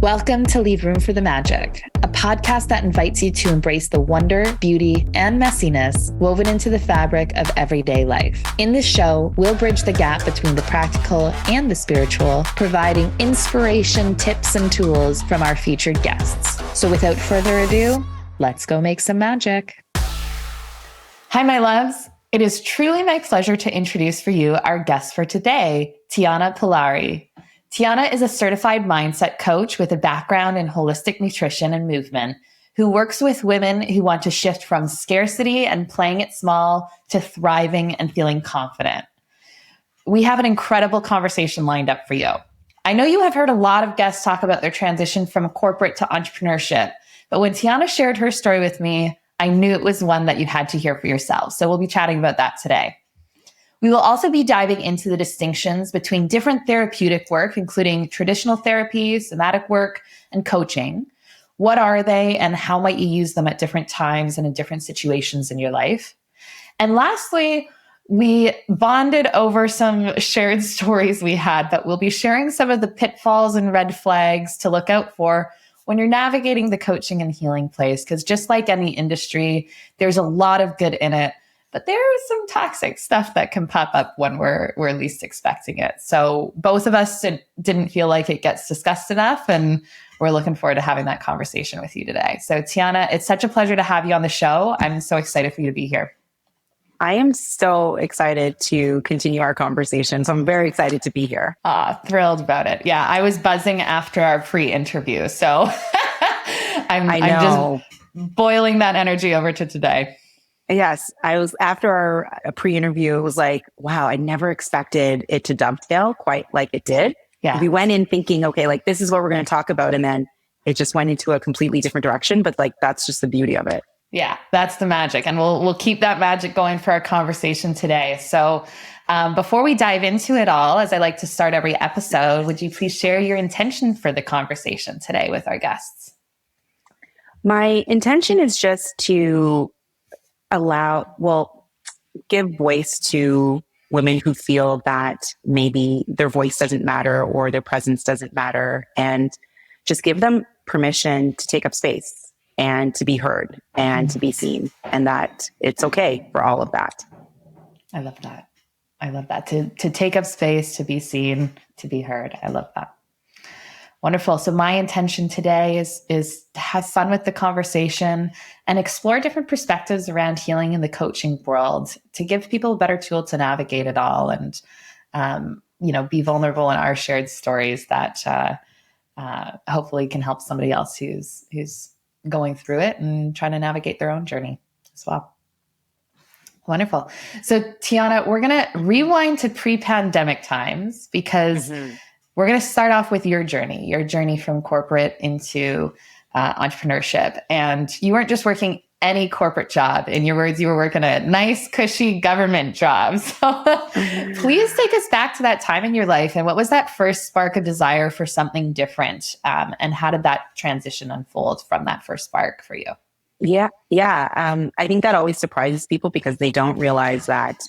Welcome to Leave Room for the Magic, a podcast that invites you to embrace the wonder, beauty, and messiness woven into the fabric of everyday life. In this show, we'll bridge the gap between the practical and the spiritual, providing inspiration, tips, and tools from our featured guests. So without further ado, let's go make some magic. Hi, my loves. It is truly my pleasure to introduce for you our guest for today, Tiana Pollari. Tiana is a certified mindset coach with a background in holistic nutrition and movement who works with women who want to shift from scarcity and playing it small to thriving and feeling confident. We have an incredible conversation lined up for you. I know you have heard a lot of guests talk about their transition from corporate to entrepreneurship, but when Tiana shared her story with me, I knew it was one that you had to hear for yourself. So we'll be chatting about that today. We will also be diving into the distinctions between different therapeutic work, including traditional therapy, somatic work, and coaching. What are they and how might you use them at different times and in different situations in your life? And lastly, we bonded over some shared stories we had, but we'll be sharing some of the pitfalls and red flags to look out for when you're navigating the coaching and healing place. Because just like any industry, there's a lot of good in it. But there's some toxic stuff that can pop up when we're least expecting it. So both of us didn't feel like it gets discussed enough, and we're looking forward to having that conversation with you today. So Tiana, it's such a pleasure to have you on the show. I'm so excited for you to be here. I am so excited to continue our conversation. So I'm very excited to be here. Thrilled about it. Yeah, I was buzzing after our pre-interview. So I'm just boiling that energy over to today. Yes, I was after our pre-interview. It was like, wow, I never expected it to dovetail quite like it did. Yeah, we went in thinking, okay, like this is what we're going to talk about, and then it just went into a completely different direction. But like that's just the beauty of it. Yeah, that's the magic, and we'll keep that magic going for our conversation today. So, before we dive into it all, as I like to start every episode, would you please share your intention for the conversation today with our guests? My intention is just to give voice to women who feel that maybe their voice doesn't matter or their presence doesn't matter, and just give them permission to take up space and to be heard and to be seen, and that it's okay for all of that. I love that. To take up space, to be seen, to be heard. I love that. Wonderful. So my intention today is to have fun with the conversation and explore different perspectives around healing in the coaching world, to give people a better tool to navigate it all and, be vulnerable in our shared stories that hopefully can help somebody else who's going through it and trying to navigate their own journey as well. Wonderful. So Tiana, we're going to rewind to pre-pandemic times because we're going to start off with your journey from corporate into entrepreneurship. And you weren't just working any corporate job. In your words, you were working a nice, cushy government job. So please take us back to that time in your life. And what was that first spark of desire for something different? And how did that transition unfold from that first spark for you? Yeah. I think that always surprises people because they don't realize that.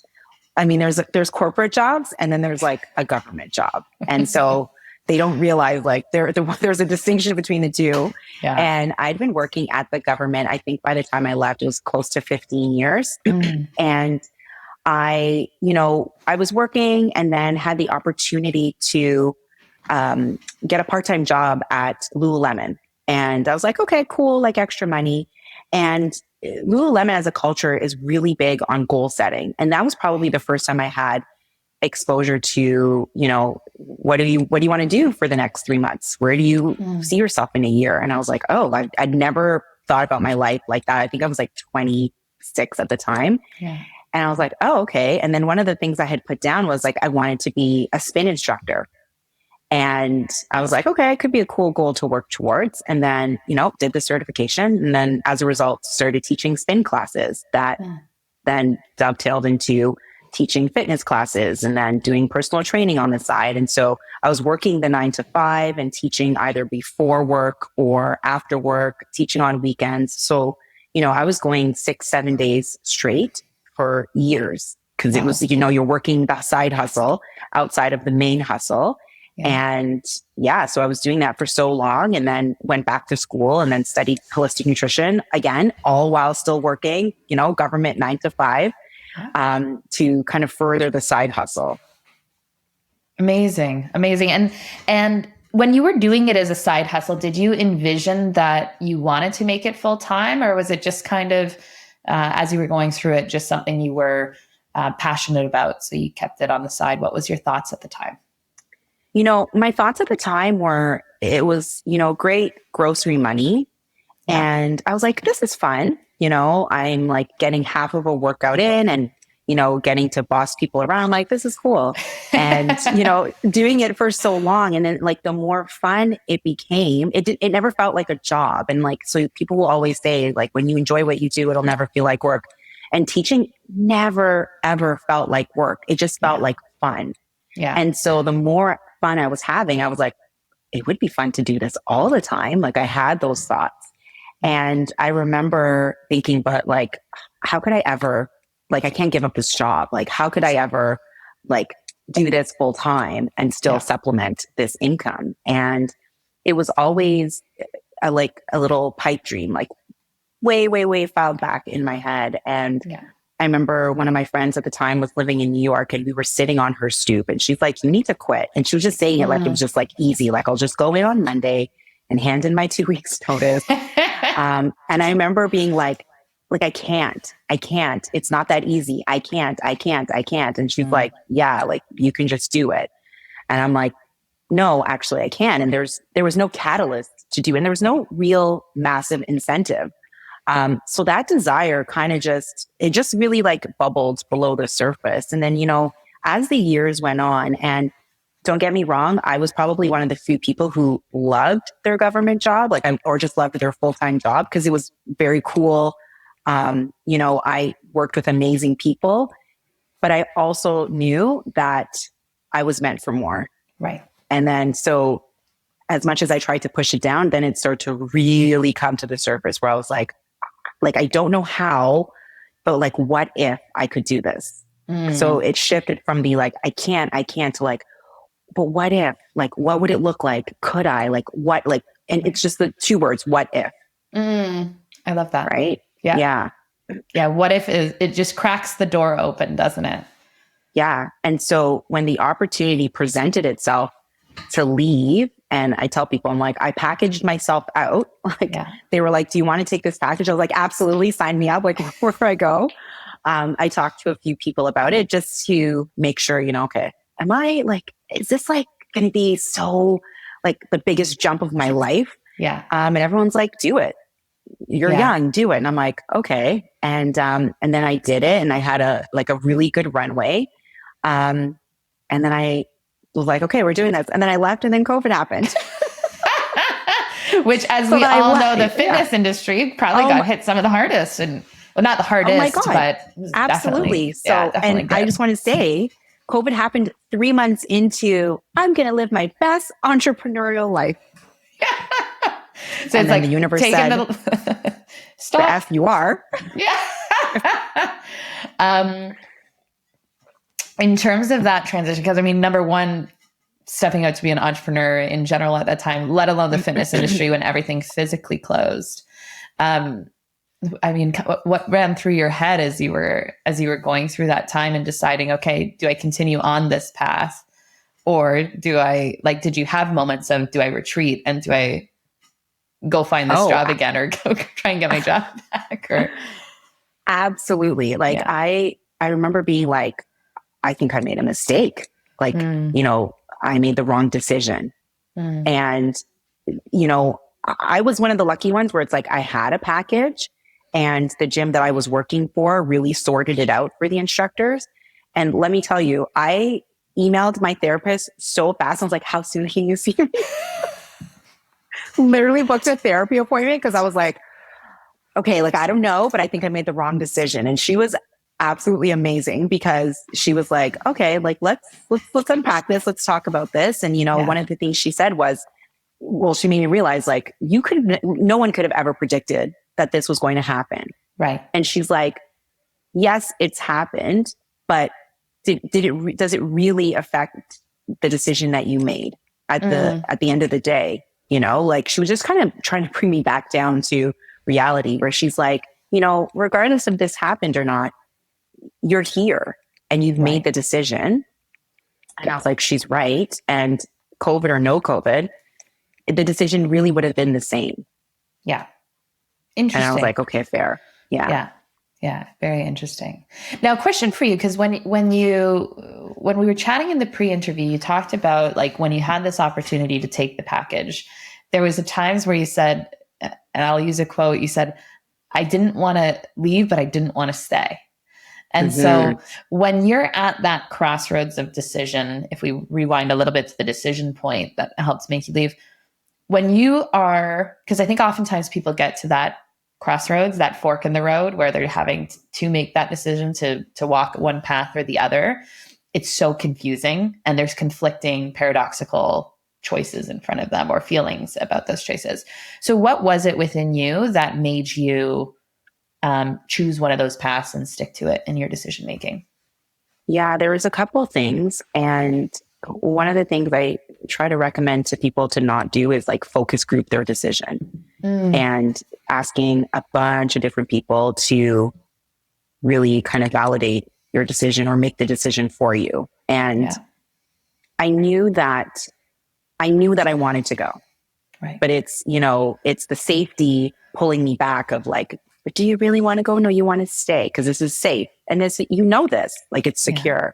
I mean, there's corporate jobs and then there's like a government job. And so they don't realize like there's a distinction between the two. Yeah. And I'd been working at the government. I think by the time I left, it was close to 15 years. And I was working and then had the opportunity to get a part-time job at Lululemon. And I was like, okay, cool, like extra money. And Lululemon as a culture is really big on goal setting. And that was probably the first time I had exposure to, what do you want to do for the next 3 months? Where do you see yourself in a year? And I was like, oh, I'd never thought about my life like that. I think I was like 26 at the time. Yeah. And I was like, oh, okay. And then one of the things I had put down was like, I wanted to be a spin instructor. And I was like, okay, it could be a cool goal to work towards. And then, did the certification. And then as a result, started teaching spin classes that then dovetailed into teaching fitness classes and then doing personal training on the side. And so I was working the 9 to 5 and teaching either before work or after work, teaching on weekends. So, I was going 6-7 days straight for years because it was, you're working the side hustle outside of the main hustle. And so I was doing that for so long, and then went back to school and then studied holistic nutrition again, all while still working, government 9 to 5, to kind of further the side hustle. Amazing. And when you were doing it as a side hustle, did you envision that you wanted to make it full time, or was it just kind of, as you were going through it, just something you were passionate about, so you kept it on the side? What was your thoughts at the time? My thoughts at the time were, it was, great grocery money. Yeah. And I was like, this is fun. I'm like getting half of a workout in and, getting to boss people around. Like, this is cool. And, doing it for so long. And then like the more fun it became, it never felt like a job. And like, so people will always say, like, when you enjoy what you do, it'll never feel like work. And teaching never, ever felt like work. It just felt like fun. Yeah. And so the more fun I was having, I was like, it would be fun to do this all the time. Like, I had those thoughts. And I remember thinking, but like, how could I ever, like, I can't give up this job. Like, how could I ever like do this full time and still supplement this income? And it was always a little pipe dream, like way, way, way filed back in my head. And I remember one of my friends at the time was living in New York, and we were sitting on her stoop, and she's like, you need to quit. And she was just saying it like it was just like easy. Like, I'll just go in on Monday and hand in my 2 weeks notice. And I remember being like, I can't, it's not that easy. I can't. And she's like, yeah, like, you can just do it. And I'm like, no, actually I can. And there was no catalyst to do, and there was no real massive incentive. So that desire kind of just really like bubbled below the surface. And then, as the years went on, and don't get me wrong, I was probably one of the few people who loved their government job, or just loved their full-time job, because it was very cool. I worked with amazing people, but I also knew that I was meant for more. Right. And then, so as much as I tried to push it down, then it started to really come to the surface, where I was like, I don't know how, but like, what if I could do this? So it shifted from the like, I can't to like, but what if? Like, what would it look like? Could I? Like, what? Like, and it's just the 2 words, what if? I love that. Right? Yeah. What if it just cracks the door open, doesn't it? Yeah. And so when the opportunity presented itself to leave, and I tell people, I'm like, I packaged myself out. They were like, do you want to take this package? I was like, absolutely, sign me up. Like, where I go. I talked to a few people about it just to make sure, okay, am I like, is this like going to be so like the biggest jump of my life? Yeah. And everyone's like, do it. You're young, do it. And I'm like, okay. And then I did it, and I had a really good runway. And then I was like, okay, we're doing this. And then I left, and then COVID happened. Which, as we all know, the fitness industry probably got hit some of the hardest, and well, not the hardest, but absolutely. So, and I just want to say, COVID happened 3 months into, I'm going to live my best entrepreneurial life. So it's like the universe said, stop. The F you are. Yeah. In terms of that transition, because I mean, number one, stepping out to be an entrepreneur in general at that time, let alone the fitness industry when everything physically closed. I mean, what ran through your head as you were going through that time and deciding, okay, do I continue on this path, or do I, like, did you have moments of, do I retreat and do I go find this job again, or go try and get my job back? Or absolutely. Like, I remember being like, I think I made a mistake. Like, I made the wrong decision. And, I was one of the lucky ones where it's like, I had a package, and the gym that I was working for really sorted it out for the instructors. And let me tell you, I emailed my therapist so fast. I was like, how soon can you see me? Literally booked a therapy appointment, because I was like, okay, like, I don't know, but I think I made the wrong decision. And she was absolutely amazing, because she was like, okay, like, let's unpack this. Let's talk about this. And, one of the things she said was, well, she made me realize, like, no one could have ever predicted that this was going to happen. Right. And she's like, yes, it's happened, but does it really affect the decision that you made? at the end of the day, like she was just kind of trying to bring me back down to reality, where she's like, regardless if this happened or not, you're here and you've made the decision. And I was like, she's right. And COVID or no COVID, the decision really would have been the same. Yeah. Interesting. And I was like, okay, fair. Yeah. Yeah. Yeah. Very interesting. Now, question for you, because when we were chatting in the pre-interview, you talked about like when you had this opportunity to take the package, there was a times where you said, and I'll use a quote, you said, I didn't want to leave, but I didn't want to stay. And so when you're at that crossroads of decision, if we rewind a little bit to the decision point that helps make you leave, when you are, because I think oftentimes people get to that crossroads, that fork in the road where they're having to make that decision to walk one path or the other, it's so confusing and there's conflicting, paradoxical choices in front of them or feelings about those choices. So what was it within you that made you choose one of those paths and stick to it in your decision making? Yeah, there was a couple of things. And one of the things I try to recommend to people to not do is like focus group their decision and asking a bunch of different people to really kind of validate your decision or make the decision for you. And I knew that I wanted to go, but it's, it's the safety pulling me back of like, but do you really want to go? No, you want to stay because this is safe. And this, this, like it's secure.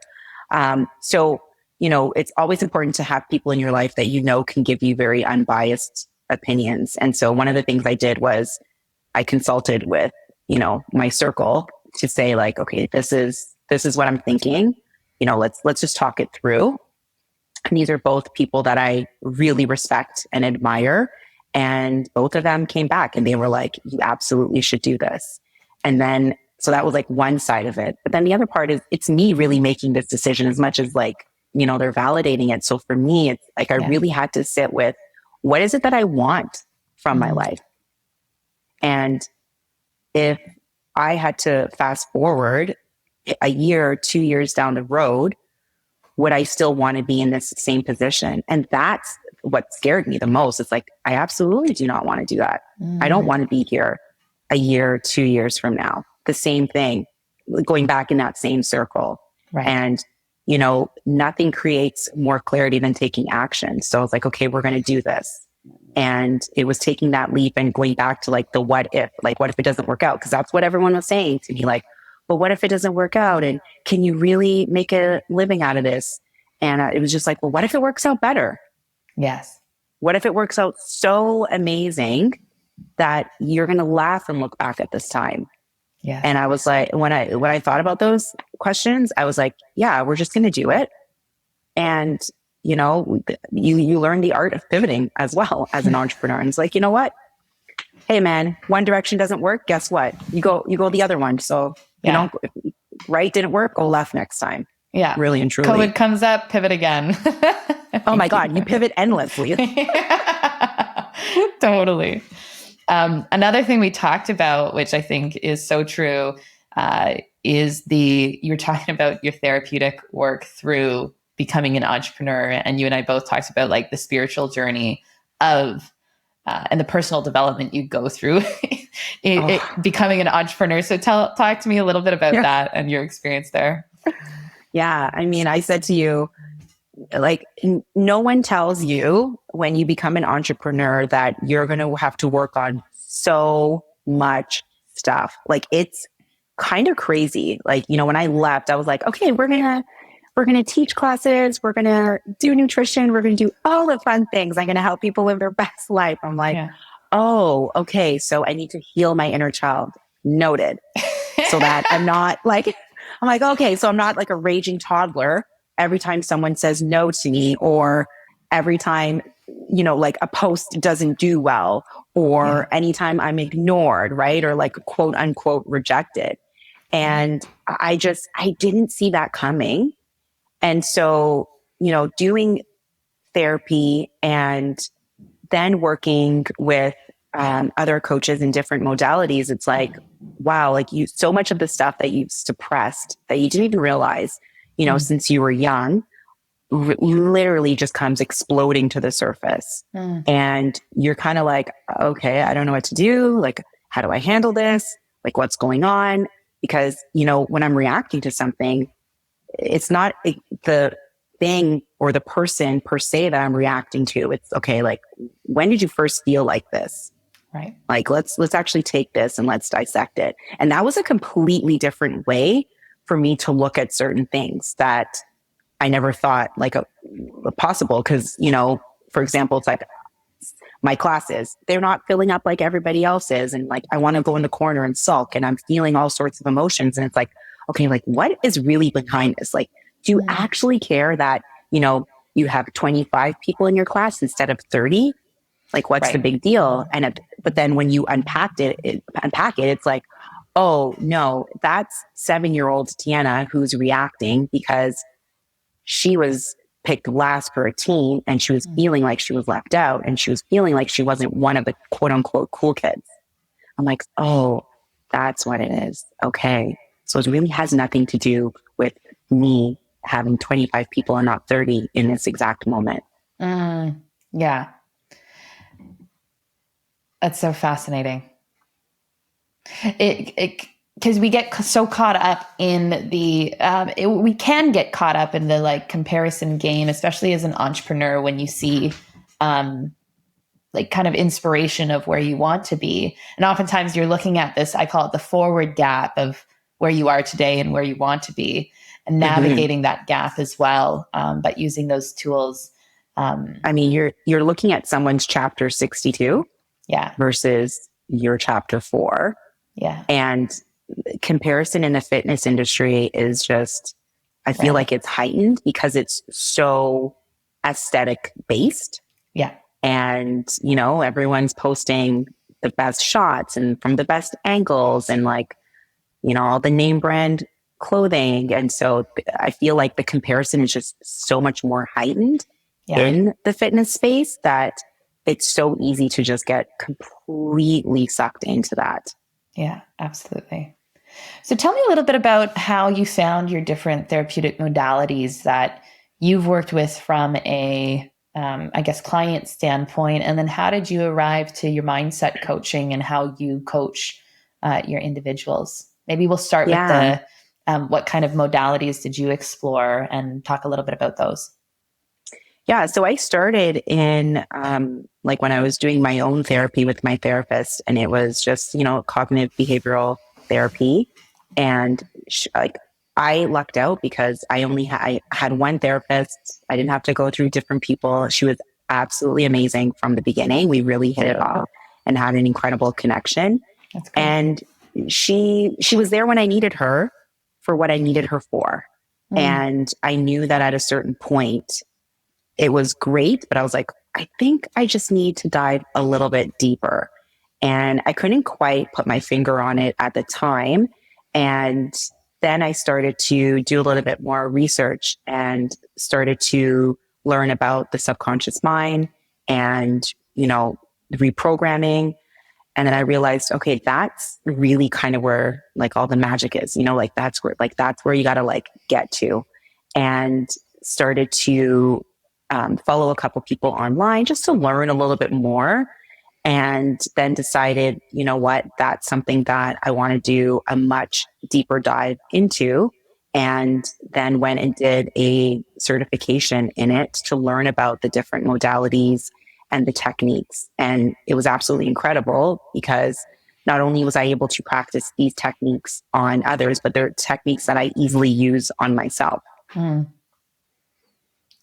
So, it's always important to have people in your life that, can give you very unbiased opinions. And so one of the things I did was I consulted with, my circle to say like, okay, this is what I'm thinking. Let's just talk it through. And these are both people that I really respect and admire. And both of them came back and they were like, you absolutely should do this. And then, so that was like one side of it. But then the other part is it's me really making this decision as much as like, they're validating it. So for me, it's like, I really had to sit with what is it that I want from my life? And if I had to fast forward a year, 2 years down the road, would I still want to be in this same position? And that's what scared me the most. It's like, I absolutely do not want to do that. I don't want to be here a year, 2 years from now. The same thing, going back in that same circle. And, nothing creates more clarity than taking action. So I was like, okay, we're going to do this. And it was taking that leap and going back to like the what if it doesn't work out? Because that's what everyone was saying to me, like, but what if it doesn't work out? And can you really make a living out of this? And it was just like, well, what if it works out better? Yes. What if it works out so amazing that you're going to laugh and look back at this time? Yeah. And I was like, when I thought about those questions, I was like, yeah, we're just going to do it. And, you learn the art of pivoting as well as an entrepreneur. And it's like, you know what? Hey man, one direction doesn't work. Guess what? You go the other one. So, right didn't work, go left next time. Yeah. Really and truly. COVID comes up, pivot again. Oh my God, you pivot endlessly. Totally. Another thing we talked about, which I think is so true, is you're talking about your therapeutic work through becoming an entrepreneur. And you and I both talked about like the spiritual journey of, and the personal development you go through becoming an entrepreneur. So talk to me a little bit about that and your experience there. Yeah. I mean, I said to you, like, no one tells you when you become an entrepreneur that you're going to have to work on so much stuff. Like, it's kind of crazy. Like, when I left, I was like, okay, we're going to teach classes. We're going to do nutrition. We're going to do all the fun things. I'm going to help people live their best life. I'm like, oh, okay. So I need to heal my inner child. Noted. So that I'm not like, okay, so I'm not like a raging toddler every time someone says no to me, or every time, like a post doesn't do well, or anytime I'm ignored, right? Or like quote unquote rejected. And I didn't see that coming. And so, doing therapy and then working with other coaches in different modalities, it's like, wow, like so much of the stuff that you've suppressed that you didn't even realize, since you were young, literally just comes exploding to the surface. And you're kind of like, okay, I don't know what to do. Like, how do I handle this? Like, what's going on? Because, when I'm reacting to something, it's not the thing or the person per se that I'm reacting to. It's okay. Like, when did you first feel like this? Right. Like, let's actually take this and let's dissect it. And that was a completely different way for me to look at certain things that I never thought like possible. Cause, for example, it's like my classes, they're not filling up like everybody else is. And like, I want to go in the corner and sulk and I'm feeling all sorts of emotions. And it's like, okay, like what is really behind this? Like, do you actually care that, you have 25 people in your class instead of 30? Like, what's the big deal? But then when you unpack it, it's like, oh no, that's 7-year-old Tiana who's reacting because she was picked last for a team and she was feeling like she was left out and she was feeling like she wasn't one of the quote unquote cool kids. I'm like, oh, that's what it is. Okay. So it really has nothing to do with me having 25 people and not 30 in this exact moment. Yeah. That's so fascinating. Because we get so caught up in we can get caught up in the like comparison game, especially as an entrepreneur, when you see like kind of inspiration of where you want to be. And oftentimes you're looking at this, I call it the forward gap of where you are today and where you want to be, and navigating that gap as well. But using those tools. I mean, you're looking at someone's chapter 62 versus your chapter 4. Yeah. And comparison in the fitness industry is just, I feel like it's heightened because it's so aesthetic based. Yeah. And, everyone's posting the best shots and from the best angles and like, all the name brand clothing. And so I feel like the comparison is just so much more heightened in the fitness space that it's so easy to just get completely sucked into that. Yeah, absolutely. So tell me a little bit about how you found your different therapeutic modalities that you've worked with from a, client standpoint, and then how did you arrive to your mindset coaching and how you coach your individuals? Maybe we'll start with the what kind of modalities did you explore and talk a little bit about those. Yeah. So I started in, when I was doing my own therapy with my therapist, and it was just, cognitive behavioral therapy. And I lucked out because I had one therapist. I didn't have to go through different people. She was absolutely amazing from the beginning. We really hit it off and had an incredible connection. That's cool. And she was there when I needed her for what I needed her for. And I knew that at a certain point, it was great, but I was like, I think I just need to dive a little bit deeper. And I couldn't quite put my finger on it at the time. And then I started to do a little bit more research and started to learn about the subconscious mind and, reprogramming. And then I realized, okay, that's really kind of where like all the magic is, that's where you got to like get to, and started to follow a couple people online just to learn a little bit more. And then decided, that's something that I want to do a much deeper dive into. And then went and did a certification in it to learn about the different modalities and the techniques. And it was absolutely incredible because not only was I able to practice these techniques on others, but they're techniques that I easily use on myself.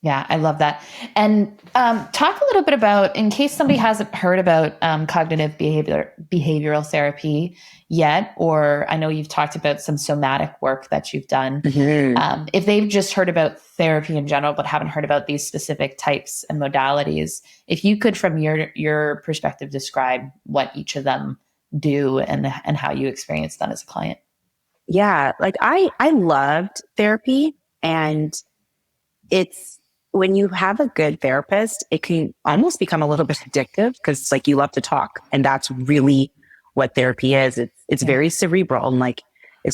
Yeah, I love that. And talk a little bit about, in case somebody hasn't heard about cognitive behavioral therapy yet, or I know you've talked about some somatic work that you've done. If they've just heard about therapy in general, but haven't heard about these specific types and modalities, if you could, from your perspective, describe what each of them do and how you experience them as a client. Yeah, like I loved therapy, and it's, when you have a good therapist, it can almost become a little bit addictive because it's like you love to talk, and that's really what therapy is. It's very cerebral, and like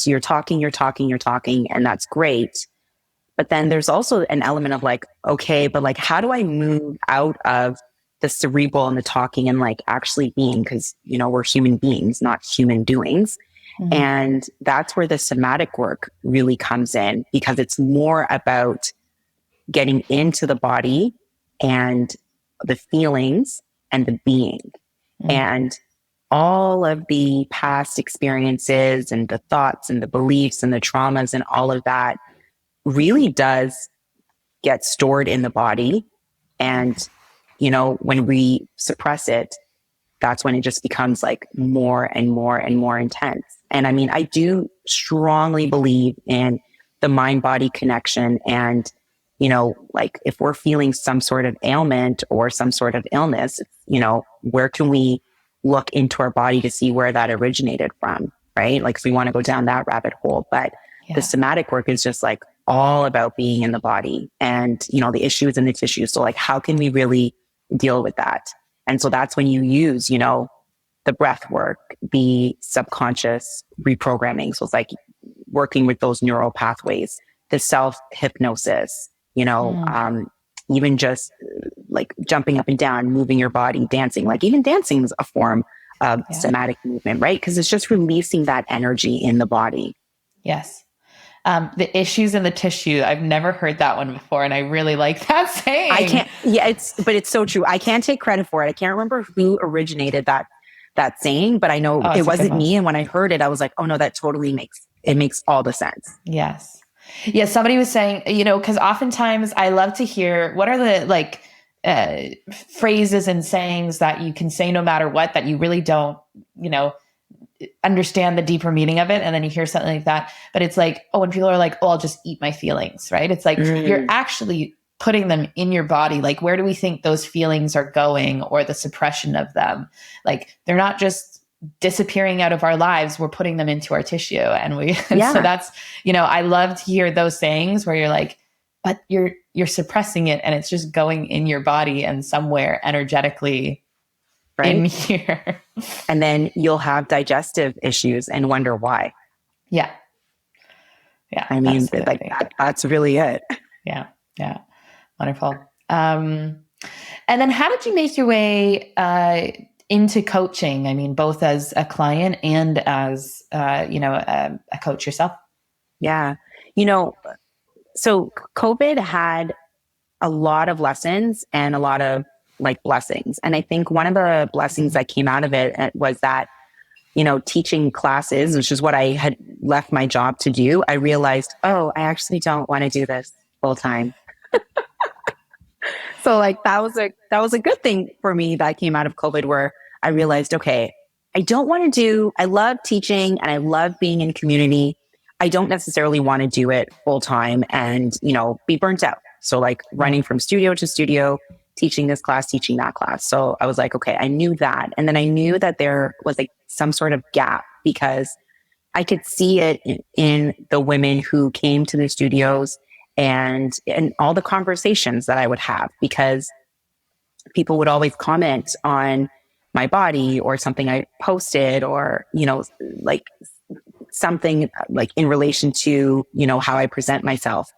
you're talking, and that's great. But then there's also an element of like, okay, but like, how do I move out of the cerebral and the talking and like actually being? Because, you know, we're human beings, not human doings. Mm-hmm. And that's where the somatic work really comes in, because it's more about getting into the body and the feelings and the being. Mm-hmm. And all of the past experiences and the thoughts and the beliefs and the traumas and all of that really does get stored in the body. And, you know, when we suppress it, that's when it just becomes like more and more and more intense. And I mean, I do strongly believe in the mind body connection. And, you know, like if we're feeling some sort of ailment or some sort of illness, you know, where can we look into our body to see where that originated from? Right. Like if we want to go down that rabbit hole, but the somatic work is just like all about being in the body and, you know, the issues in the tissue. So like, how can we really deal with that? And so that's when you use, you know, the breath work, the subconscious reprogramming. So it's like working with those neural pathways, the self hypnosis, you know, even just like jumping up and down, moving your body, dancing, like even dancing is a form of somatic movement, right? Because it's just releasing that energy in the body. Yes. The issues in the tissue. I've never heard that one before. And I really like that saying. I can't, but it's so true. I can't take credit for it. I can't remember who originated that saying, but I know it wasn't me. And when I heard it, I was like, oh no, that totally makes all the sense. Yes. Yeah. Somebody was saying, you know, cause oftentimes I love to hear what are the like, phrases and sayings that you can say no matter what, that you really don't, you know, understand the deeper meaning of it. And then you hear something like that, but it's like, oh, when people are like, oh, I'll just eat my feelings, right? It's like, you're actually putting them in your body. Like, where do we think those feelings are going, or the suppression of them? Like, they're not just disappearing out of our lives. We're putting them into our tissue. And so that's, you know, I love to hear those sayings where you're like, but you're suppressing it and it's just going in your body and somewhere energetically in here. And then you'll have digestive issues and wonder why. Yeah. Yeah. I mean, like that's really it. Yeah. Yeah. Wonderful. And then how did you make your way into coaching? I mean, both as a client and as, you know, a coach yourself. Yeah. You know, so COVID had a lot of lessons and a lot of like blessings. And I think one of the blessings that came out of it was that, you know, teaching classes, which is what I had left my job to do, I realized, oh, I actually don't want to do this full time. So like that was a good thing for me that came out of COVID, where I realized, okay, I love teaching and I love being in community. I don't necessarily want to do it full time and, you know, be burnt out. So like running from studio to studio, teaching this class, teaching that class. So I was like, okay, I knew that. And then I knew that there was like some sort of gap, because I could see it in the women who came to the studios and all the conversations that I would have, because people would always comment on my body or something I posted, or, you know, like something like in relation to, you know, how I present myself.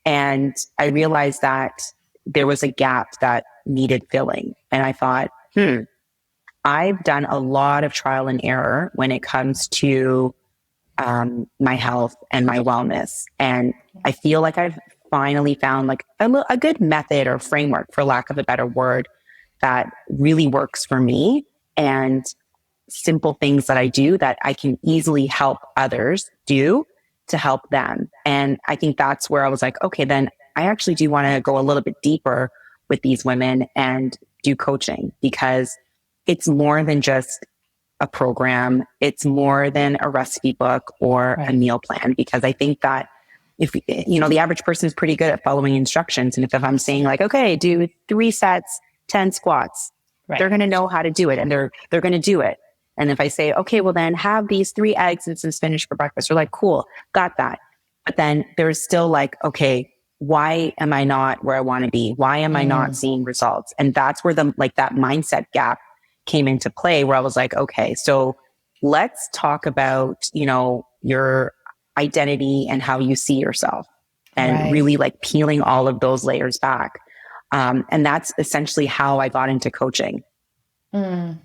And I realized that there was a gap that needed filling. And I thought, I've done a lot of trial and error when it comes to my health and my wellness. And I feel like I've finally found like a good method or framework, for lack of a better word, that really works for me, and simple things that I do that I can easily help others do to help them. And I think that's where I was like, okay, then I actually do want to go a little bit deeper with these women and do coaching, because it's more than just a program. It's more than a recipe book or a meal plan, because I think that if, you know, the average person is pretty good at following instructions. And if I'm saying like, okay, do 3 sets, 10 squats, they're going to know how to do it, and they're going to do it. And if I say, okay, well then have these 3 eggs and some spinach for breakfast, they're like, cool, got that. But then there's still like, okay, why am I not where I want to be? Why am I not seeing results? And that's where that mindset gap came into play, where I was like, okay, so let's talk about, you know, your identity and how you see yourself. and really like peeling all of those layers back. And that's essentially how I got into coaching. I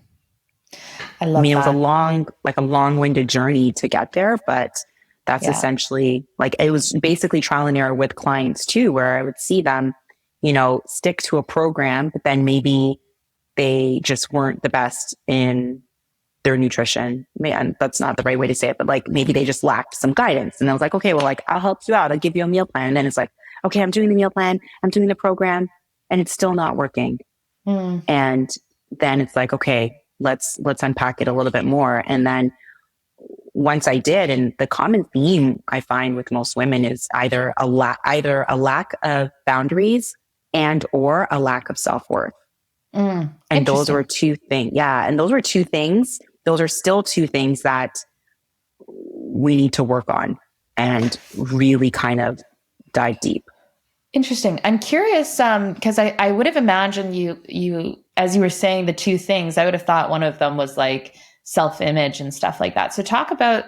love I mean, that. it was a long-winded journey to get there, but that's essentially like, it was basically trial and error with clients too, where I would see them, you know, stick to a program, but then maybe they just weren't the best in their nutrition. Man, that's not the right way to say it, but like maybe they just lacked some guidance. And I was like, okay, well, like I'll help you out. I'll give you a meal plan. And then it's like, okay, I'm doing the meal plan. I'm doing the program and it's still not working. And then it's like, okay, let's unpack it a little bit more. And then once I did, and the common theme I find with most women is either a lack of boundaries and or a lack of self-worth. And those were two things. Yeah. And those were two things. Those are still two things that we need to work on and really kind of dive deep. Interesting. I'm curious, because I would have imagined you, as you were saying the two things, I would have thought one of them was like self-image and stuff like that. So talk about,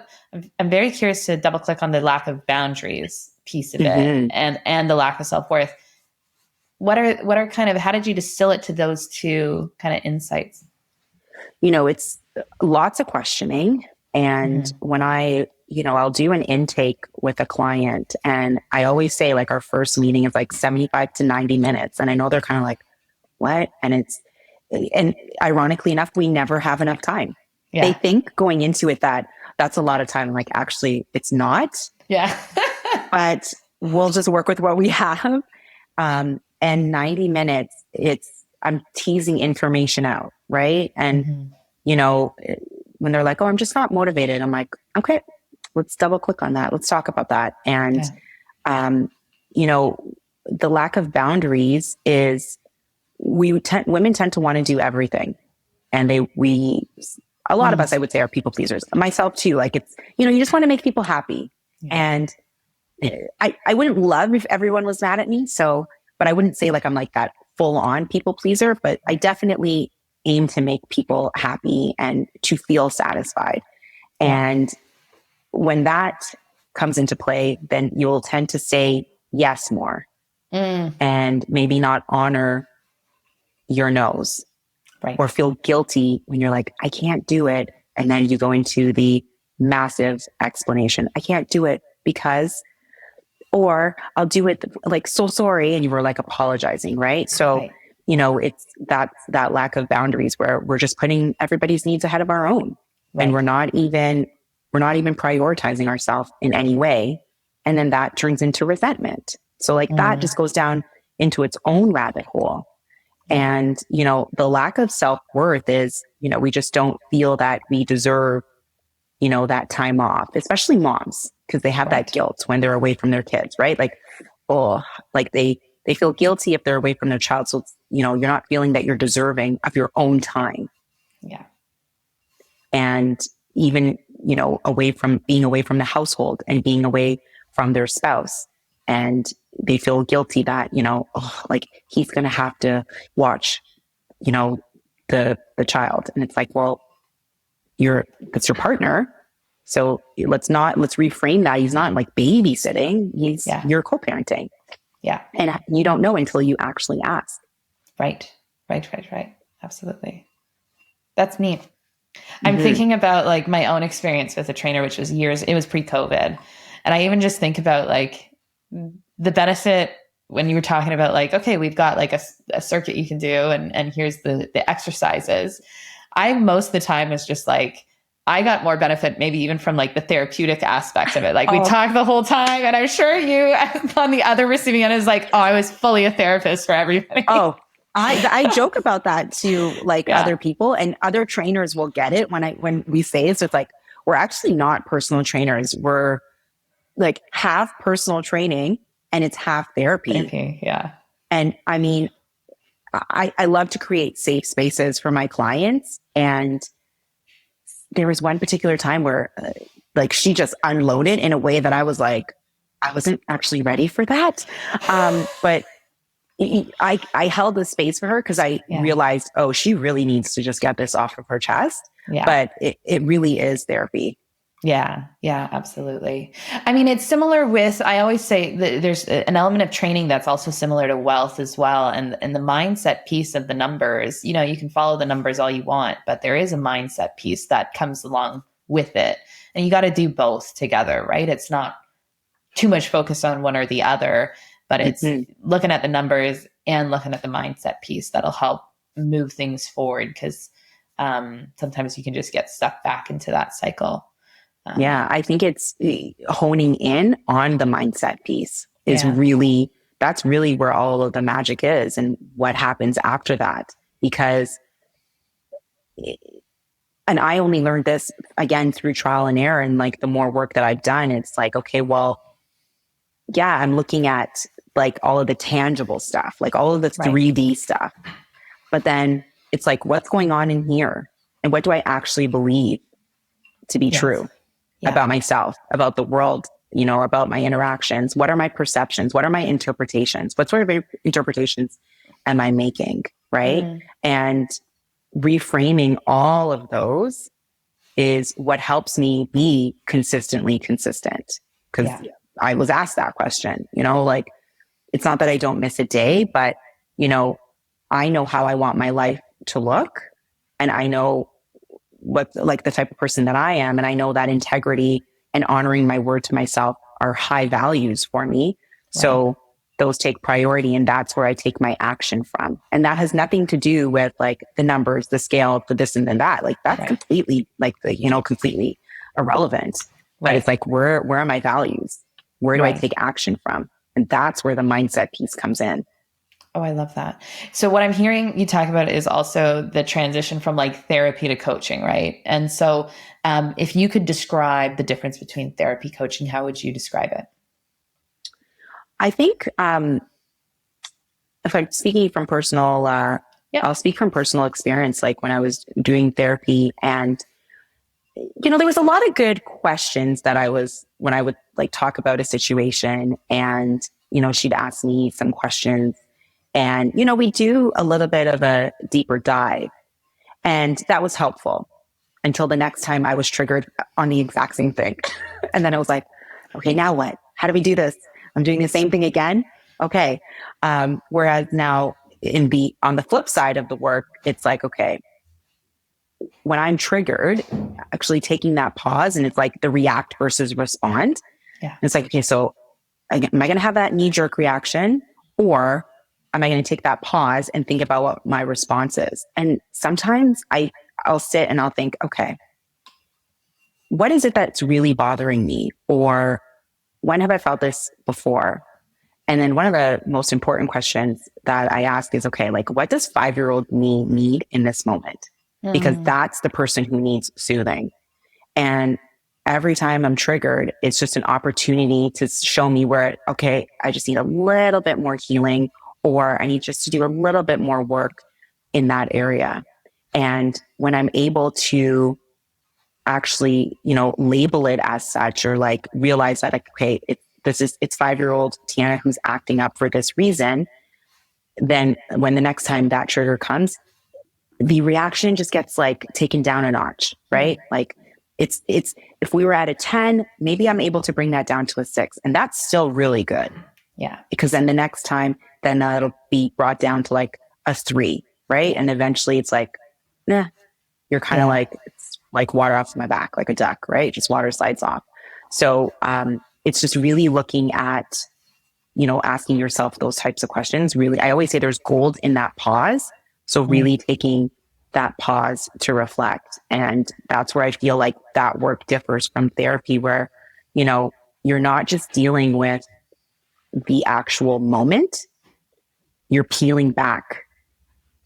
I'm very curious to double click on the lack of boundaries piece of it and the lack of self-worth. What are kind of, how did you distill it to those two kind of insights? You know, it's lots of questioning. And when I'll do an intake with a client, and I always say like our first meeting is like 75 to 90 minutes. And I know they're kind of like, what? And ironically enough, we never have enough time. Yeah. They think going into it that's a lot of time. Like, actually, it's not. Yeah. But we'll just work with what we have. And 90 minutes, I'm teasing information out, right? And, you know, when they're like, oh, I'm just not motivated. I'm like, okay, let's double click on that. Let's talk about that. And, you know, the lack of boundaries is women tend to want to do everything. And a lot of us, I would say, are people pleasers. Myself too. Like, it's, you know, you just want to make people happy. Yeah. And I wouldn't love if everyone was mad at me. But I wouldn't say like I'm like that full on people pleaser, but I definitely aim to make people happy and to feel satisfied. And when that comes into play, then you'll tend to say yes more and maybe not honor your no's, or feel guilty when you're like, I can't do it. And then you go into the massive explanation. I can't do it because, or I'll do it like, so sorry. And you were like apologizing. Right. So, you know, it's that lack of boundaries where we're just putting everybody's needs ahead of our own. And we're not even prioritizing ourselves in any way. And then that turns into resentment. So like that just goes down into its own rabbit hole. And, you know, the lack of self-worth is, you know, we just don't feel that we deserve, you know, that time off, especially moms, because they have that guilt when they're away from their kids, right? Like, oh, like they feel guilty if they're away from their child. So, you know, you're not feeling that you're deserving of your own time. Yeah. And even, you know, being away from the household and being away from their spouse. And they feel guilty that, you know, oh, like he's going to have to watch, you know, the child. And it's like, well, that's your partner. So let's reframe that. He's not like babysitting. You're co-parenting. Yeah. And you don't know until you actually ask. Right. Absolutely. That's neat. I'm thinking about like my own experience with a trainer, which was it was pre-COVID. And I even just think about like the benefit when you were talking about like, okay, we've got like a circuit you can do and here's the exercises. I most of the time is just like, I got more benefit maybe even from like the therapeutic aspect of it. Like we talked the whole time and I'm sure you on the other receiving end is like, oh, I was fully a therapist for everybody. Oh, I joke about that to like other people, and other trainers will get it when we say it. So it's like, we're actually not personal trainers. We're like half personal training and it's half therapy. Yeah. And I mean, I love to create safe spaces for my clients. And there was one particular time where like she just unloaded in a way that I was like, I wasn't actually ready for that. But I held the space for her because I realized, oh, she really needs to just get this off of her chest. Yeah. But it really is therapy. Yeah, yeah, absolutely. I mean, it's similar with, I always say that there's an element of training that's also similar to wealth as well. And the mindset piece of the numbers, you know, you can follow the numbers all you want, but there is a mindset piece that comes along with it. And you got to do both together, right? It's not too much focus on one or the other, but it's Mhm. looking at the numbers and looking at the mindset piece that'll help move things forward. Because sometimes you can just get stuck back into that cycle. Yeah, I think it's honing in on the mindset piece is Yeah. really, that's really where all of the magic is and what happens after that. Because, and I only learned this again through trial and error. And like the more work that I've done, it's like, okay, well, yeah, I'm looking at like all of the tangible stuff, like all of the Right. 3D stuff. But then it's like, what's going on in here? And what do I actually believe to be true about myself, about the world, you know, about my interactions? What are my perceptions? What are my interpretations? What sort of interpretations am I making? Right. And reframing all of those is what helps me be consistently consistent. Because I was asked that question, you know, like, it's not that I don't miss a day, but, you know, I know how I want my life to look. And I know what, like, the type of person that I am. And I know that integrity and honoring my word to myself are high values for me. So those take priority, and that's where I take my action from. And that has nothing to do with like the numbers, the scale, the this and then that. Like that's completely like the, you know, completely irrelevant. But it's like, where are my values? Where do I take action from? And that's where the mindset piece comes in. Oh, I love that. So what I'm hearing you talk about is also the transition from like therapeutic coaching, right? And so if you could describe the difference between therapy coaching, how would you describe it? I think if I'm speaking from personal, I'll speak from personal experience. Like when I was doing therapy, and you know, there was a lot of good questions that when I would like talk about a situation, and you know, she'd ask me some questions, and you know, we do a little bit of a deeper dive, and that was helpful until the next time I was triggered on the exact same thing, and then I was like, okay, now what? How do we do this? I'm doing the same thing again. Okay. Whereas now on the flip side of the work, it's like, okay, when I'm triggered, actually taking that pause, and it's like the react versus respond. Yeah. It's like, okay, so am I going to have that knee jerk reaction, or am I going to take that pause and think about what my response is? And sometimes I'll sit and I'll think, okay, what is it that's really bothering me? Or when have I felt this before? And then one of the most important questions that I ask is, okay, like, what does 5-year-old me need in this moment? Because that's the person who needs soothing. And every time I'm triggered, it's just an opportunity to show me where, okay, I just need a little bit more healing, or I need just to do a little bit more work in that area. And when I'm able to actually, you know, label it as such, or like realize that, like, okay, it's 5-year-old Tiana who's acting up for this reason, then when the next time that trigger comes, the reaction just gets like taken down a notch, right? Like it's, if we were at a 10, maybe I'm able to bring that down to a 6, and that's still really good. Yeah. Because then the next time, then it'll be brought down to like a 3, right? And eventually it's like, nah, you're kind of like, it's like water off my back, like a duck, right? Just water slides off. So, it's just really looking at, you know, asking yourself those types of questions. Really, I always say there's gold in that pause. So really taking that pause to reflect. And that's where I feel like that work differs from therapy, where, you know, you're not just dealing with the actual moment, you're peeling back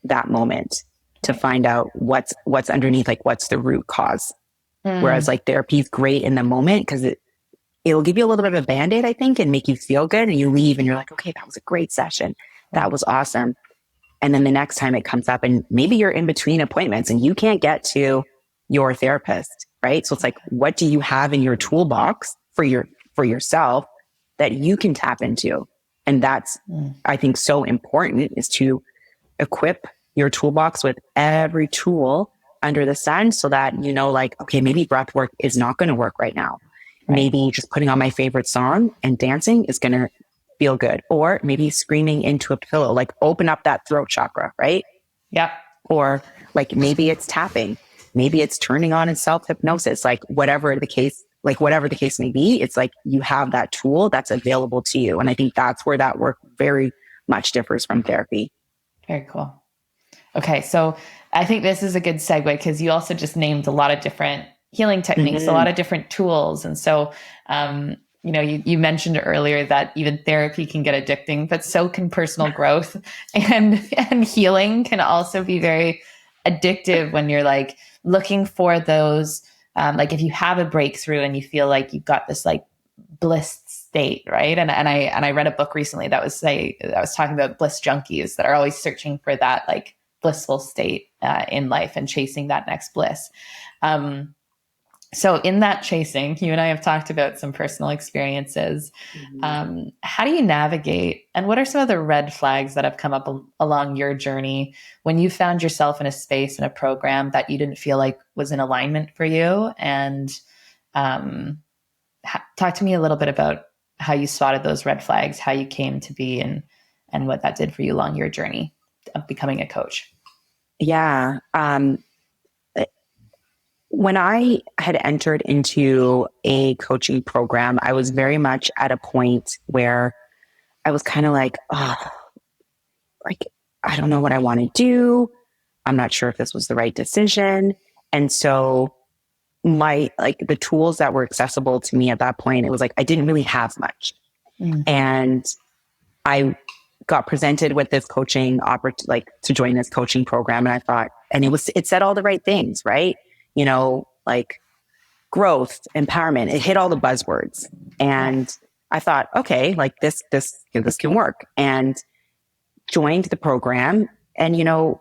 that moment to find out what's underneath, like what's the root cause. Whereas like therapy is great in the moment because it'll give you a little bit of a Band-Aid, I think, and make you feel good. And you leave and you're like, okay, that was a great session. That was awesome. And then the next time it comes up, and maybe you're in between appointments and you can't get to your therapist, right? So it's like, what do you have in your toolbox for yourself that you can tap into? And that's, I think, so important, is to equip your toolbox with every tool under the sun so that, you know, like, okay, maybe breath work is not going to work right now. Right. Maybe just putting on my favorite song and dancing is going to feel good. Or maybe screaming into a pillow, like open up that throat chakra, right? Yeah. Or like maybe it's tapping, maybe it's turning on and self-hypnosis, like whatever the case may be, it's like you have that tool that's available to you. And I think that's where that work very much differs from therapy. Very cool. Okay. So I think this is a good segue because you also just named a lot of different healing techniques, a lot of different tools. And so, you know, you mentioned earlier that even therapy can get addicting, but so can personal growth and healing can also be very addictive when you're like looking for those, like if you have a breakthrough and you feel like you've got this like bliss state, right? And I read a book recently that was talking about bliss junkies that are always searching for that like blissful state in life and chasing that next bliss. So in that chasing, you and I have talked about some personal experiences. How do you navigate, and what are some of the red flags that have come up along your journey when you found yourself in a space in a program that you didn't feel like was in alignment for you? And talk to me a little bit about how you spotted those red flags, how you came to be, and what that did for you along your journey of becoming a coach. Yeah. When I had entered into a coaching program, I was very much at a point where I was kind of like, oh, like, I don't know what I want to do. I'm not sure if this was the right decision. And so the tools that were accessible to me at that point, it was like, I didn't really have much. And I got presented with this coaching opportunity, to join this coaching program. And I thought, and it said all the right things, right? You know, like growth, empowerment, it hit all the buzzwords. And I thought, okay, like this can work, and joined the program. And, you know,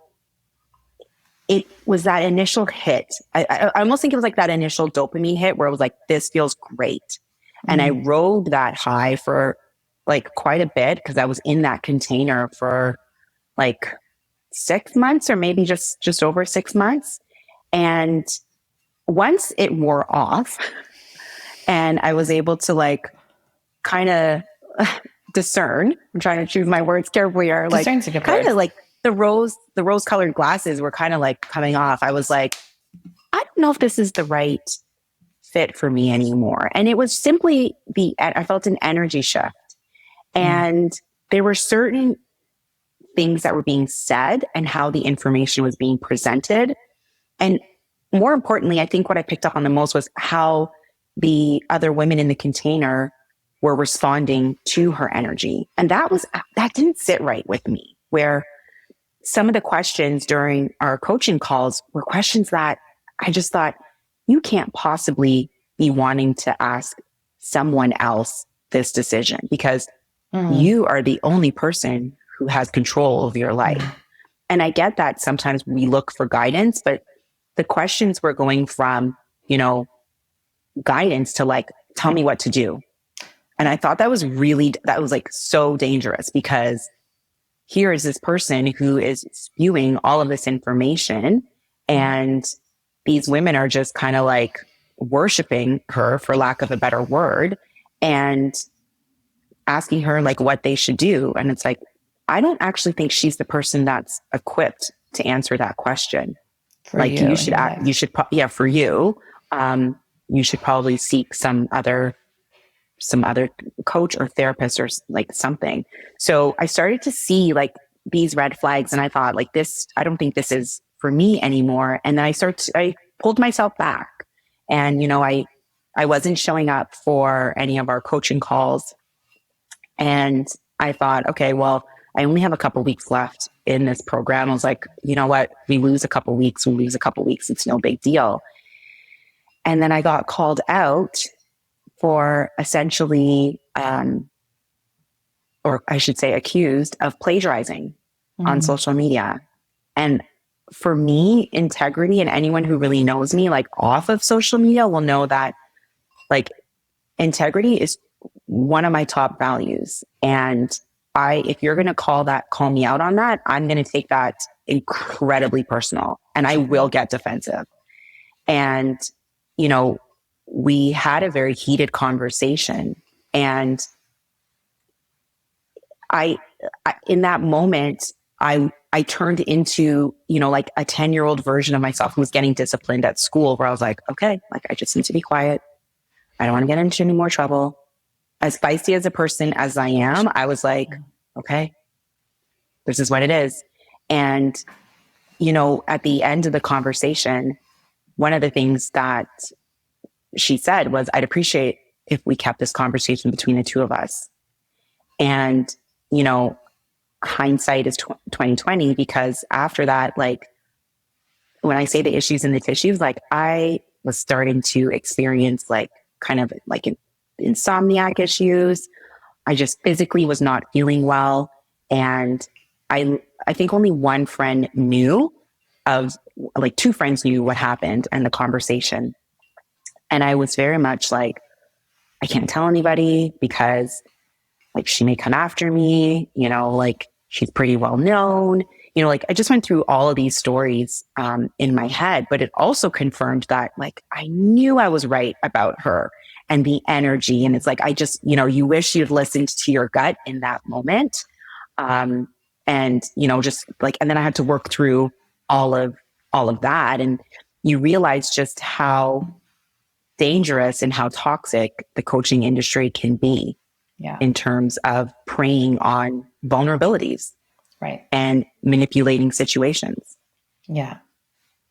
it was that initial hit. I almost think it was like that initial dopamine hit where it was like, this feels great. And I rode that high for like quite a bit because I was in that container for like 6 months or maybe just over 6 months. And once it wore off and I was able to like kind of discern, I'm trying to choose my words carefully, or like kind of like the rose colored glasses were kind of like coming off. I was like, I don't know if this is the right fit for me anymore. And it was simply I felt an energy shift, and there were certain things that were being said and how the information was being presented. And more importantly, I think what I picked up on the most was how the other women in the container were responding to her energy. And that didn't sit right with me, where some of the questions during our coaching calls were questions that I just thought, you can't possibly be wanting to ask someone else this decision because you are the only person who has control of your life. And I get that sometimes we look for guidance, but the questions were going from, you know, guidance to like, tell me what to do. And I thought that was like so dangerous, because here is this person who is spewing all of this information, and these women are just kind of like worshiping her, for lack of a better word, and asking her like what they should do. And it's like, I don't actually think she's the person that's equipped to answer that question. For like you should for you, you should probably seek some other coach or therapist or like something. So I started to see like these red flags, and I thought like this, I don't think this is for me anymore. And then I pulled myself back, and, you know, I wasn't showing up for any of our coaching calls. And I thought, okay, well, I only have a couple weeks left in this program. I was like, you know what? We lose a couple weeks. It's no big deal. And then I got called out for essentially, or I should say accused of plagiarizing on social media. And for me, integrity, and anyone who really knows me, like off of social media, will know that like integrity is one of my top values. And if you're going to call me out on that, I'm going to take that incredibly personal and I will get defensive. And, you know, we had a very heated conversation, and I in that moment, I turned into, you know, like a 10-year-old version of myself who was getting disciplined at school, where I was like, okay, like I just need to be quiet. I don't want to get into any more trouble. As feisty as a person as I am, I was like, okay, this is what it is. And, you know, at the end of the conversation, one of the things that she said was, I'd appreciate if we kept this conversation between the two of us. And, you know, hindsight is 2020, because after that, like when I say the issues in the tissues, like I was starting to experience like kind of like insomniac issues. I just physically was not feeling well. And I think only one friend knew of, like two friends knew what happened and the conversation. And I was very much like, I can't tell anybody because like she may come after me, you know, like she's pretty well known, you know, like I just went through all of these stories in my head, but it also confirmed that like I knew I was right about her and the energy. And it's like, I just, you know, you wish you'd listened to your gut in that moment. And, you know, just like, and then I had to work through all of that. And you realize just how dangerous and how toxic the coaching industry can be. Yeah. In terms of preying on vulnerabilities, right, and manipulating situations. Yeah.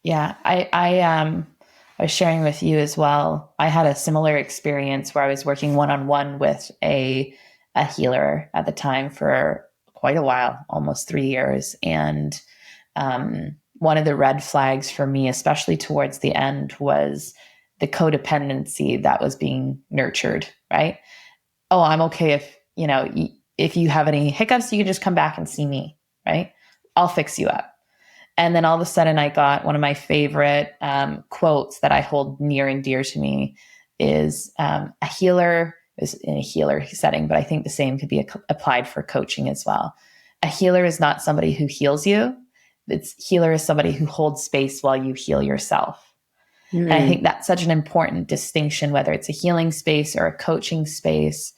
I was sharing with you as well. I had a similar experience where I was working one-on-one with a healer at the time for quite a while, almost 3 years. And one of the red flags for me, especially towards the end, was the codependency that was being nurtured, right? Oh, I'm okay if, you know, if you have any hiccups, you can just come back and see me, right? I'll fix you up. And then all of a sudden I got one of my favorite quotes that I hold near and dear to me is a healer is in a healer setting, but I think the same could be applied for coaching as well. A healer is not somebody who heals you. Healer is somebody who holds space while you heal yourself. And I think that's such an important distinction, whether it's a healing space or a coaching space.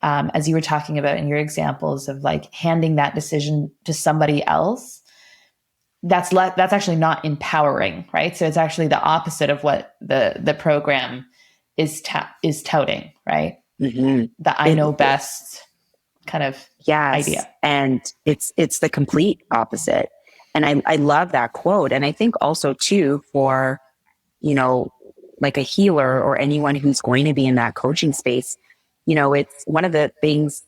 As you were talking about in your examples of like handing that decision to somebody else, that's actually not empowering, right? So it's actually the opposite of what the program is touting, right? Mm-hmm. The I know best kind of idea. And it's the complete opposite. And I love that quote. And I think also too, for, you know, like a healer or anyone who's going to be in that coaching space, you know, it's one of the things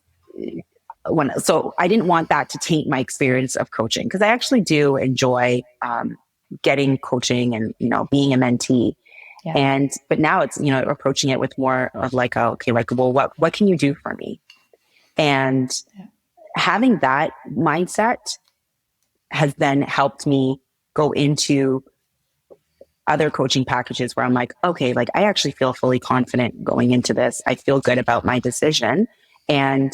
so I didn't want that to taint my experience of coaching, because I actually do enjoy getting coaching and, you know, being a mentee. Yeah. But now it's, you know, approaching it with more of like, okay, like, well, what can you do for me? And having that mindset has then helped me go into other coaching packages where I'm like, okay, like I actually feel fully confident going into this. I feel good about my decision and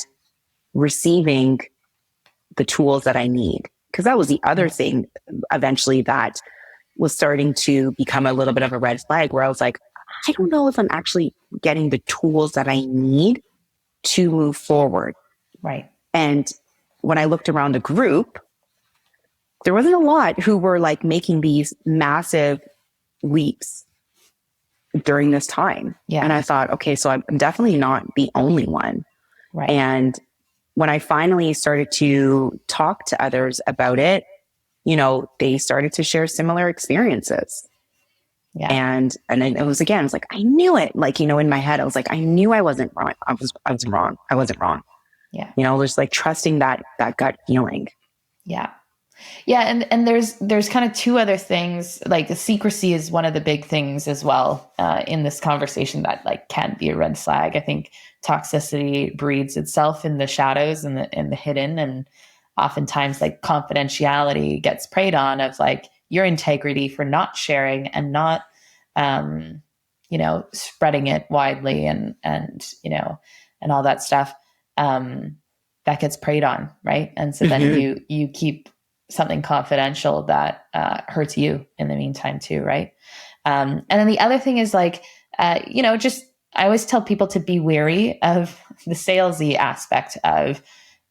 receiving the tools that I need. Because that was the other thing eventually that was starting to become a little bit of a red flag, where I was like, I don't know if I'm actually getting the tools that I need to move forward. Right. And when I looked around the group, there wasn't a lot who were like making these massive leaps during this time. Yeah. And I thought, okay, so I'm definitely not the only one. Right. And when I finally started to talk to others about it, you know, they started to share similar experiences. Yeah. And it was, again, it was like, I knew it. Like, you know, in my head, I was like, I knew I wasn't wrong. I was wrong. I wasn't wrong. Yeah. You know, just like trusting that gut feeling. Yeah. Yeah. And there's kind of two other things, like the secrecy is one of the big things as well, in this conversation that like can be a red flag. I think toxicity breeds itself in the shadows and the hidden, and oftentimes like confidentiality gets preyed on, of like your integrity for not sharing and not, you know, spreading it widely and, you know, and all that stuff, that gets preyed on. Right. And so then you keep something confidential that hurts you in the meantime too, right? And then the other thing is like, just I always tell people to be wary of the salesy aspect of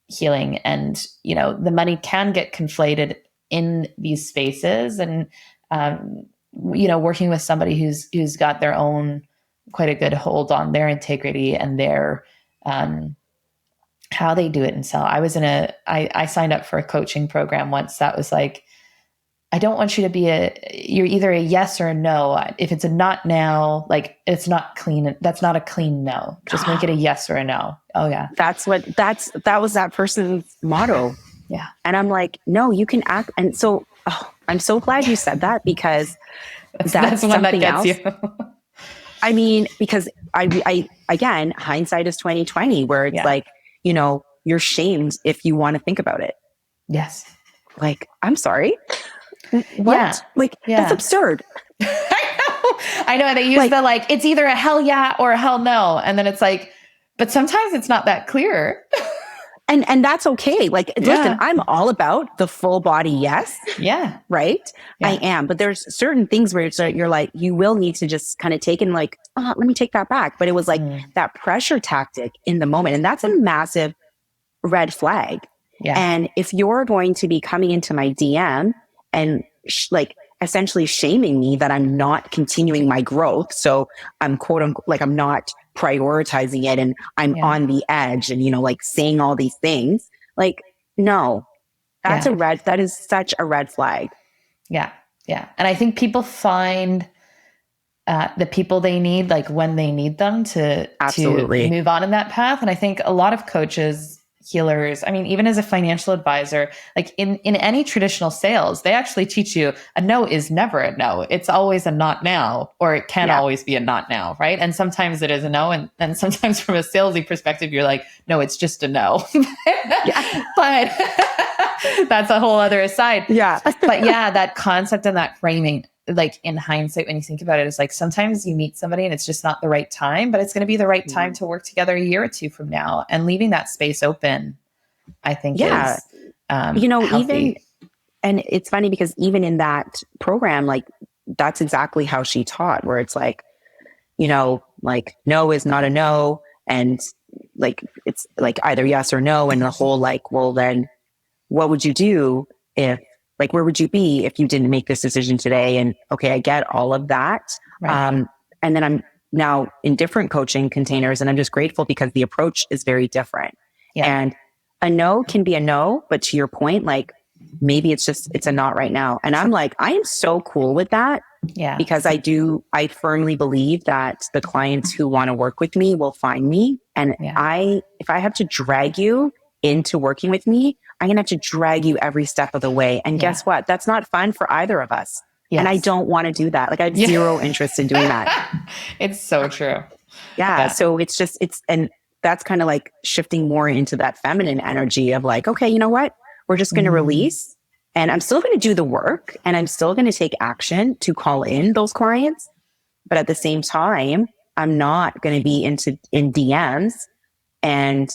healing, and the money can get conflated in these spaces, and working with somebody who's got their own quite a good hold on their integrity and their how they do it and sell. I signed up for a coaching program once that was like, I don't want you to be you're either a yes or a no. If it's a not now, like it's not clean. That's not a clean no. Just make it a yes or a no. Oh yeah. That was that person's motto. Yeah. And I'm like, no, you can act. And so I'm so glad you said that, because that's one that something gets else. You. I mean, because I again, hindsight is 2020, where it's like, you're shamed if you want to think about it. Yes. Like, I'm sorry. What? Yeah. Like, that's absurd. I know. They use it's either a hell yeah or a hell no. And then it's like, but sometimes it's not that clear. And that's okay. Like, listen, I'm all about the full body yes. Yeah. Right? Yeah. I am. But there's certain things where you're like, you will need to just kind of take and like, let me take that back. But it was like that pressure tactic in the moment. And that's a massive red flag. Yeah. And if you're going to be coming into my DM and essentially shaming me that I'm not continuing my growth. So I'm quote unquote, like I'm not prioritizing it and I'm on the edge and, saying all these things. Like, no, that is such a red flag. Yeah. Yeah. And I think people find the people they need, like when they need them to move on in that path. And I think a lot of coaches, healers, I mean, even as a financial advisor, like in any traditional sales, they actually teach you a no is never a no. It's always a not now, or it can always be a not now, right? And sometimes it is a no. And sometimes from a salesy perspective, you're like, no, it's just a no. But that's a whole other aside. Yeah. But that concept and that framing, like in hindsight, when you think about it, it's like sometimes you meet somebody and it's just not the right time, but it's going to be the right time to work together a year or two from now, and leaving that space open, I think is, healthy. Even, and it's funny because even in that program, like that's exactly how she taught, where it's like, like no is not a no. And like, it's like either yes or no. And the whole like, well, then what would you do if, like, where would you be if you didn't make this decision today? And okay, I get all of that. Right. And then I'm now in different coaching containers, and I'm just grateful because the approach is very different. Yeah. And a no can be a no, but to your point, like maybe it's a not right now. And I'm like, I am so cool with that. Yeah. Because I firmly believe that the clients who want to work with me will find me. And if I have to drag you into working with me, I'm going to have to drag you every step of the way. And guess what? That's not fun for either of us. Yes. And I don't want to do that. Like I have zero interest in doing that. It's so true. Yeah. So and that's kind of like shifting more into that feminine energy of like, okay, you know what? We're just going to release, and I'm still going to do the work, and I'm still going to take action to call in those clients. But at the same time, I'm not going to be in DMs and,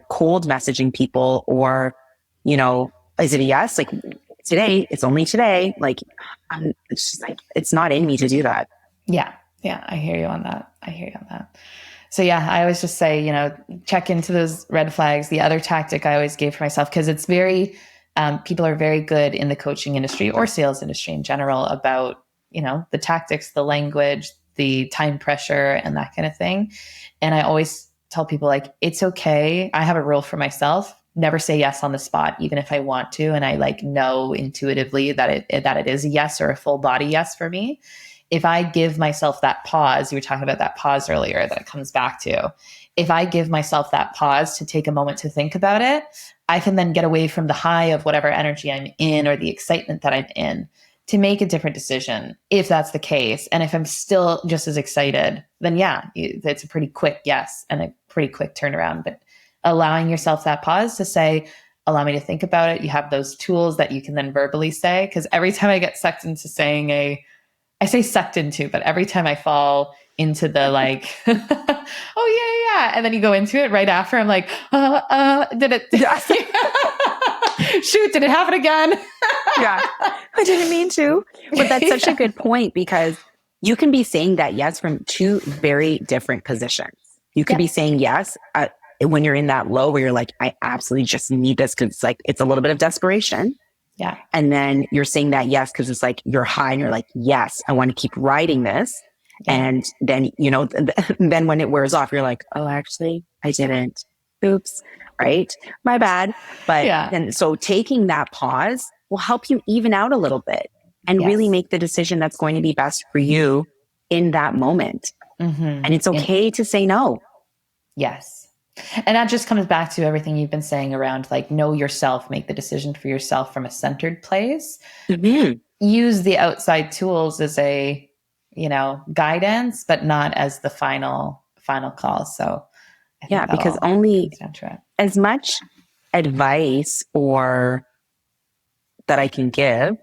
cold messaging people, or, is it a yes? Like today, it's only today. Like, it's just like, it's not in me to do that. Yeah. Yeah. I hear you on that. So I always just say, check into those red flags. The other tactic I always gave for myself, because it's very, people are very good in the coaching industry or sales industry in general about, the tactics, the language, the time pressure, and that kind of thing. And I always tell people, like, it's okay. I have a rule for myself: never say yes on the spot, even if I want to. And I know intuitively that it is a yes or a full body yes for me. If I give myself that pause, you were talking about that pause earlier that it comes back to. If I give myself that pause to take a moment to think about it, I can then get away from the high of whatever energy I'm in or the excitement that I'm in to make a different decision, if that's the case. And if I'm still just as excited, then it's a pretty quick yes and a pretty quick turnaround. But allowing yourself that pause to say, allow me to think about it. You have those tools that you can then verbally say. Because every time I get sucked into saying I say sucked into, but every time I fall into the like, oh yeah. And then you go into it right after, I'm like, did it? Shoot, did it happen again? Yeah, I didn't mean to. But that's such a good point, because you can be saying that yes from two very different positions. You could be saying yes when you're in that low where you're like, I absolutely just need this because it's like, it's a little bit of desperation. Yeah. And then you're saying that yes because it's like you're high and you're like, yes, I want to keep riding this. Yeah. And then, then when it wears off, you're like, oh, actually, I didn't. Oops. Right. My bad. But then, so taking that pause will help you even out a little bit and really make the decision that's going to be best for you in that moment. Mm-hmm. And it's okay to say no. Yes. And that just comes back to everything you've been saying around like, know yourself, make the decision for yourself from a centered place. Mm-hmm. Use the outside tools as a, guidance, but not as the final call. So because only as much advice or that I can give,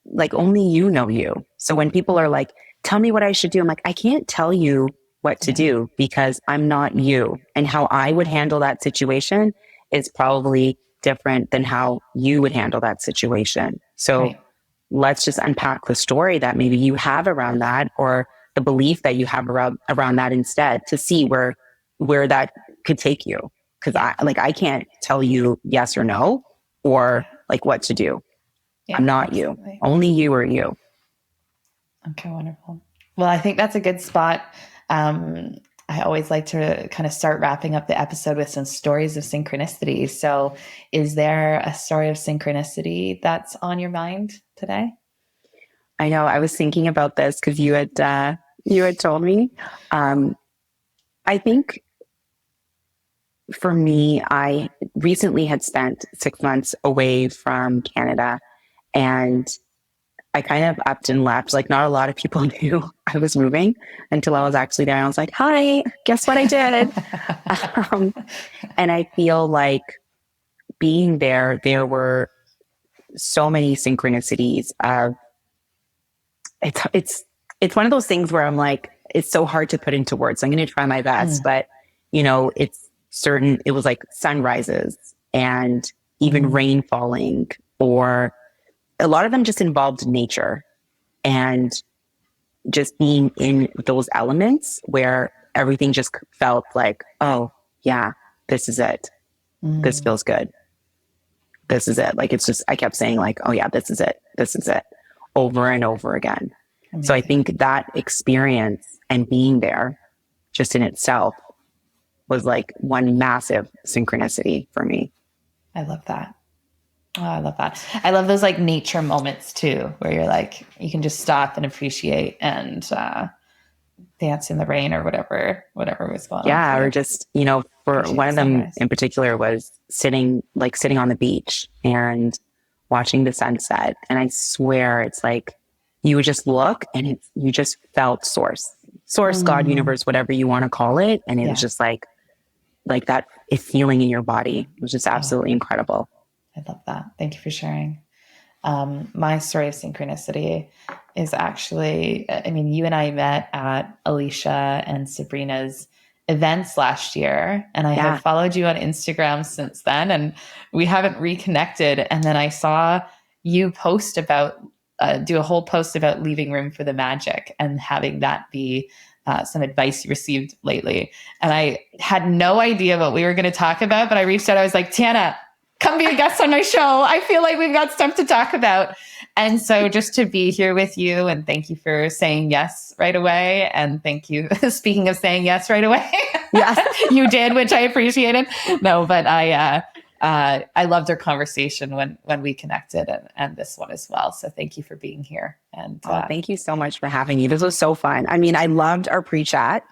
like only you know you. So when people are like, tell me what I should do, I'm like, I can't tell you what to do because I'm not you. And how I would handle that situation is probably different than how you would handle that situation. So let's just unpack the story that maybe you have around that, or the belief that you have around that instead, to see where that could take you. Cause I can't tell you yes or no, or like what to do. Yeah, I'm not you. Only you are you. Okay, wonderful. Well, I think that's a good spot. I always like to kind of start wrapping up the episode with some stories of synchronicity. So is there a story of synchronicity that's on your mind today? I know. I was thinking about this because you had told me. I think for me, I recently had spent 6 months away from Canada, and I kind of upped and left. Like, not a lot of people knew I was moving until I was actually there. I was like, hi, guess what I did? And I feel like being there were so many synchronicities. It's one of those things where I'm like, it's so hard to put into words. So I'm going to try my best, but it's certain, it was like sunrises and even rain falling, or a lot of them just involved nature and just being in those elements where everything just felt like, oh yeah, this is it. This feels good. This is it. Like, it's just, I kept saying like, oh yeah, this is it. This is it, over and over again. Amazing. So I think that experience and being there just in itself was like one massive synchronicity for me. I love that. Oh, I love that. I love those like nature moments too, where you're like, you can just stop and appreciate and dance in the rain or whatever was going on. Yeah. Or just, for one of them in particular was sitting on the beach and watching the sunset. And I swear it's like, you would just look and you just felt source, God, universe, whatever you want to call it. And it was just like that feeling in your body. It was just absolutely incredible. I love that. Thank you for sharing. My story of synchronicity is actually, you and I met at Alicia and Sabrina's events last year, and I have followed you on Instagram since then, and we haven't reconnected. And then I saw you post about, do a whole post about leaving room for the magic and having that be some advice you received lately. And I had no idea what we were going to talk about, but I reached out. I was like, Tiana, come be a guest on my show. I feel like we've got stuff to talk about. And so just to be here with you, and thank you for saying yes right away. And thank you. Speaking of saying yes right away. Yes, you did, which I appreciated. No, but I loved our conversation when we connected, and this one as well. So thank you for being here. And thank you so much for having me. This was so fun. I loved our pre-chat.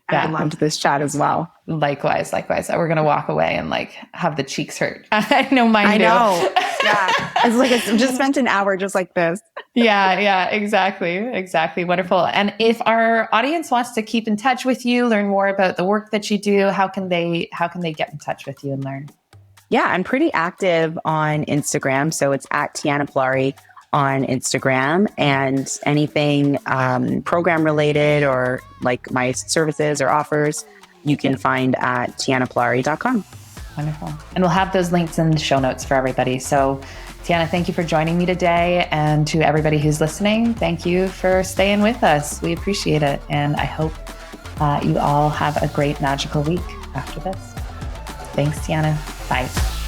I loved this chat as well. Likewise. We're going to walk away and like have the cheeks hurt. I know mine do. I know. Yeah. It's like, it's just spent an hour just like this. Yeah, exactly. Wonderful. And if our audience wants to keep in touch with you, learn more about the work that you do, how can they get in touch with you and learn? Yeah, I'm pretty active on Instagram. So it's at Tiana Pollari on Instagram, and anything program related or like my services or offers, you can find at tianapollari.com. Wonderful. And we'll have those links in the show notes for everybody. So Tiana, thank you for joining me today. And to everybody who's listening, thank you for staying with us. We appreciate it. And I hope you all have a great magical week after this. Thanks, Tiana. Bye.